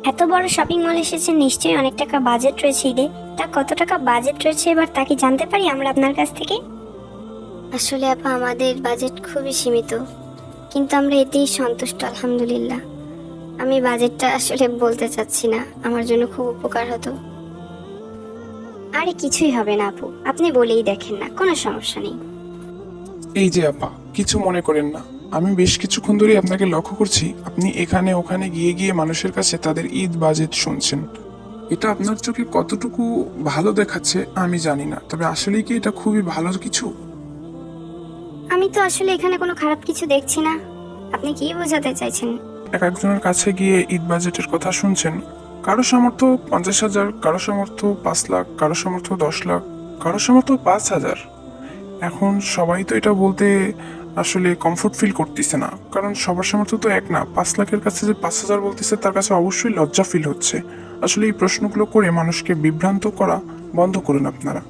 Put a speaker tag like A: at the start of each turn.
A: এত বড় shopping mall এসেছেন, নিশ্চয়ই অনেক টাকা বাজেট রয়েছে ঈদে। তা কত টাকা বাজেট রয়েছে এবার তা কি জানতে পারি আমরা আপনার কাছ থেকে? আসলে আপা, আমাদের বাজেট খুবই সীমিত, কিন্তু আমরা এতেই সন্তুষ্ট আলহামদুলিল্লাহ। আমি বাজেটটা আসলে বলতে চাচ্ছি না, আমার জন্য খুব উপকার হতো। আরে কিছুই হবে না আপু, আপনি বলেই দেখেন না, কোনো সমস্যা নেই।
B: এই যে আপা, কিছু মনে করেন না। আমি বেশ কিছুক্ষণ ধরে আপনাকে লক্ষ্য করছি, আপনি এখানে ওখানে গিয়ে গিয়ে মানুষের কাছে তাদের ঈদ বাজেট শুনছেন। এটা আপনার চোখে কতটুকু ভালো দেখাচ্ছে আমি জানি না, তবে আসলেই কি এটা খুবই ভালো কিছু?
A: আমি তো আসলে এখানে কোনো খারাপ কিছু দেখছি না। আপনি কি বোঝাতে চাইছেন?
B: এক একজনের কাছে গিয়ে ঈদ বাজেটের কথা শুনছেন। কারো সামর্থ্য 50,000, কারো সামর্থ্য 5 লাখ, কারো সামর্থ্য 10 লাখ, কারো সামর্থ্য 5,000। এখন সবাই তো এটা বলতে আসলে কমফোর্ট ফিল করতেছে না, কারণ সবার সামর্থ্য তো এক না। 5 লাখের কাছে যে 5,000 বলতেছে তার কাছে অবশ্যই লজ্জা ফিল হচ্ছে। আসলে এই প্রশ্নগুলো করে মানুষকে বিভ্রান্ত করা বন্ধ করুন আপনারা।